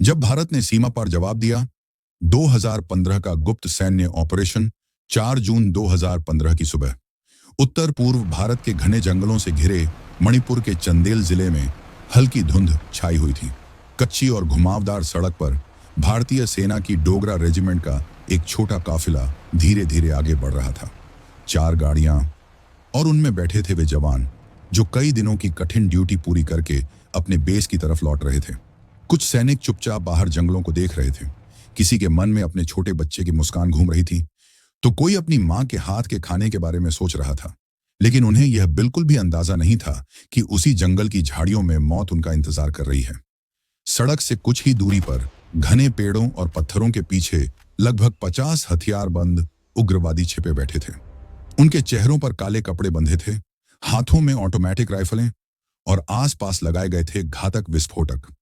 जब भारत ने सीमा पार जवाब दिया, 2015 का गुप्त सैन्य ऑपरेशन, 4 जून 2015 की सुबह उत्तर पूर्व भारत के घने जंगलों से घिरे मणिपुर के चंदेल जिले में हल्की धुंध छाई हुई थी। कच्ची और घुमावदार सड़क पर भारतीय सेना की डोगरा रेजिमेंट का एक छोटा काफिला धीरे धीरे आगे बढ़ रहा था। 4 गाड़ियां और उनमें बैठे थे वे जवान जो कई दिनों की कठिन ड्यूटी पूरी करके अपने बेस की तरफ लौट रहे थे। कुछ सैनिक चुपचाप बाहर जंगलों को देख रहे थे। किसी के मन में अपने छोटे बच्चे की मुस्कान घूम रही थी, तो कोई अपनी मां के हाथ के खाने के बारे में सोच रहा था। लेकिन उन्हें यह बिल्कुल भी अंदाजा नहीं था कि उसी जंगल की झाड़ियों में मौत उनका इंतजार कर रही है। सड़क से कुछ ही दूरी पर घने पेड़ों और पत्थरों के पीछे लगभग 50 हथियारबंद उग्रवादी छिपे बैठे थे। उनके चेहरों पर काले कपड़े बंधे थे, हाथों में ऑटोमेटिक राइफलें और आसपास लगाए गए थे घातक विस्फोटक।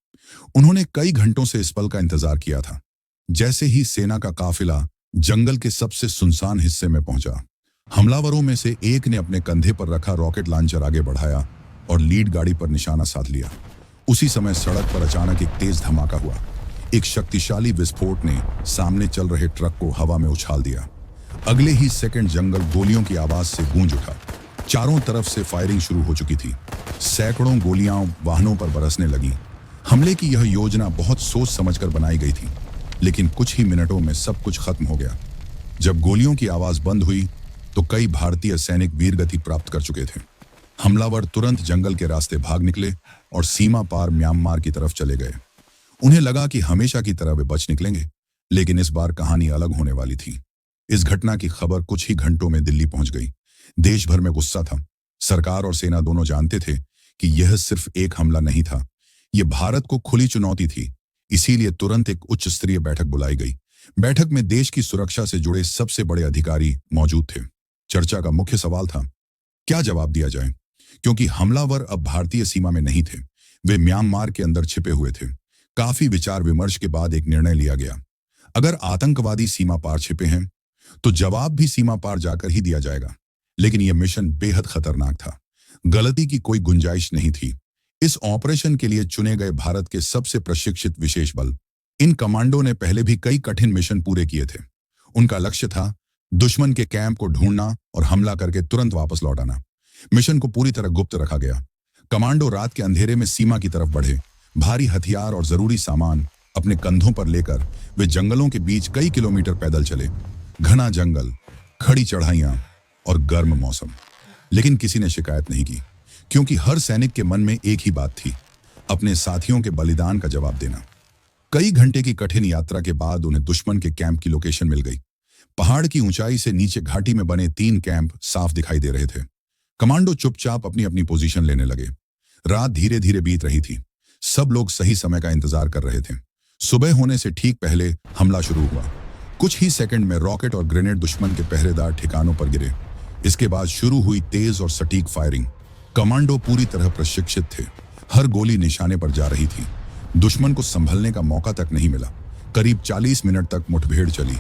उन्होंने कई घंटों से इस पल का इंतजार किया था। जैसे ही सेना का काफिला जंगल के सबसे सुनसान हिस्से में पहुंचा, हमलावरों में से एक ने अपने कंधे पर रखा रॉकेट लॉन्चर आगे बढ़ाया और लीड गाड़ी पर निशाना साध लिया। उसी समय सड़क पर अचानक एक तेज धमाका हुआ। एक शक्तिशाली विस्फोट ने सामने चल रहे ट्रक को हवा में उछाल दिया। अगले ही सेकंड जंगल गोलियों की आवाज से गूंज उठा। चारों तरफ से फायरिंग शुरू हो चुकी थी। सैकड़ों गोलियां वाहनों पर बरसने लगी। हमले की यह योजना बहुत सोच समझकर बनाई गई थी, लेकिन कुछ ही मिनटों में सब कुछ खत्म हो गया। जब गोलियों की आवाज बंद हुई तो कई भारतीय सैनिक वीरगति प्राप्त कर चुके थे। हमलावर तुरंत जंगल के रास्ते भाग निकले और सीमा पार म्यांमार की तरफ चले गए। उन्हें लगा कि हमेशा की तरह वे बच निकलेंगे, लेकिन इस बार कहानी अलग होने वाली थी। इस घटना की खबर कुछ ही घंटों में दिल्ली पहुंच गई। देश भर में गुस्सा था। सरकार और सेना दोनों जानते थे कि यह सिर्फ एक हमला नहीं था, यह भारत को खुली चुनौती थी। इसीलिए तुरंत एक उच्च स्तरीय बैठक बुलाई गई। बैठक में देश की सुरक्षा से जुड़े सबसे बड़े अधिकारी मौजूद थे। चर्चा का मुख्य सवाल था, क्या जवाब दिया जाए, क्योंकि हमलावर अब भारतीय सीमा में नहीं थे, वे म्यांमार के अंदर छिपे हुए थे। काफी विचार विमर्श के बाद एक निर्णय लिया गया। अगर आतंकवादी सीमा पार छिपे हैं तो जवाब भी सीमा पार जाकर ही दिया जाएगा। लेकिन यह मिशन बेहद खतरनाक था। गलती की कोई गुंजाइश नहीं थी। इस ऑपरेशन के लिए चुने गए भारत के सबसे प्रशिक्षित विशेष बल, इन कमांडो ने पहले भी कई कठिन मिशन पूरे किए थे। उनका लक्ष्य था दुश्मन के कैंप को ढूंढना और हमला करके तुरंत वापस लौटाना। मिशन को पूरी तरह गुप्त रखा गया। कमांडो रात के अंधेरे में सीमा की तरफ बढ़े। भारी हथियार और जरूरी सामान अपने कंधों पर लेकर वे जंगलों के बीच कई किलोमीटर पैदल चले। घना जंगल, खड़ी चढ़ाइयां और गर्म मौसम, लेकिन किसी ने शिकायत नहीं की, क्योंकि हर सैनिक के मन में एक ही बात थी, अपने साथियों के बलिदान का जवाब देना। कई घंटे की कठिन यात्रा के बाद उन्हें दुश्मन के कैंप की लोकेशन मिल गई। पहाड़ की ऊंचाई से नीचे घाटी में बने 3 कैंप साफ दिखाई दे रहे थे। कमांडो चुपचाप अपनी अपनी पोजीशन लेने लगे। रात धीरे धीरे बीत रही थी। सब लोग सही समय का इंतजार कर रहे थे। सुबह होने से ठीक पहले हमला शुरू हुआ। कुछ ही सेकंड में रॉकेट और ग्रेनेड दुश्मन के पहरेदार ठिकानों पर गिरे। इसके बाद शुरू हुई तेज और सटीक फायरिंग। कमांडो पूरी तरह प्रशिक्षित थे। हर गोली निशाने पर जा रही थी। दुश्मन को संभलने का मौका तक नहीं मिला। करीब 40 मिनट तक मुठभेड़ चली।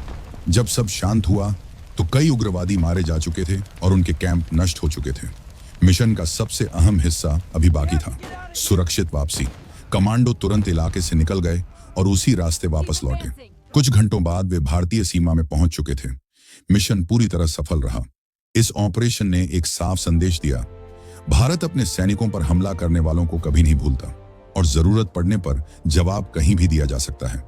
जब सब शांत हुआ तो कई उग्रवादी मारे जा चुके थे और उनके कैंप नष्ट हो चुके थे। मिशन का सबसे अहम हिस्सा अभी बाकी था, सुरक्षित वापसी। कमांडो तुरंत इलाके से निकल गए और उसी रास्ते वापस लौटे। कुछ घंटों बाद वे भारतीय सीमा में पहुंच चुके थे। मिशन पूरी तरह सफल रहा। इस ऑपरेशन ने एक साफ संदेश दिया, भारत अपने सैनिकों पर हमला करने वालों को कभी नहीं भूलता और जरूरत पड़ने पर जवाब कहीं भी दिया जा सकता है।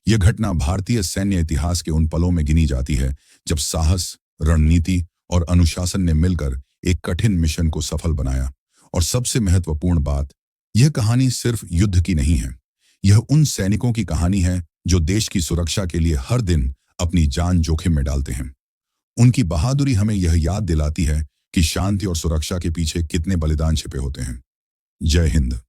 यह घटना भारतीय सैन्य इतिहास के उन पलों में गिनी जाती है जब साहस, रणनीति और अनुशासन ने मिलकर एक कठिन मिशन को सफल बनाया। और सबसे महत्वपूर्ण बात, यह कहानी सिर्फ युद्ध की नहीं है, यह उन सैनिकों की कहानी है जो देश की सुरक्षा के लिए हर दिन अपनी जान जोखिम में डालते हैं। उनकी बहादुरी हमें यह याद दिलाती है कि शांति और सुरक्षा के पीछे कितने बलिदान छिपे होते हैं। जय हिंद।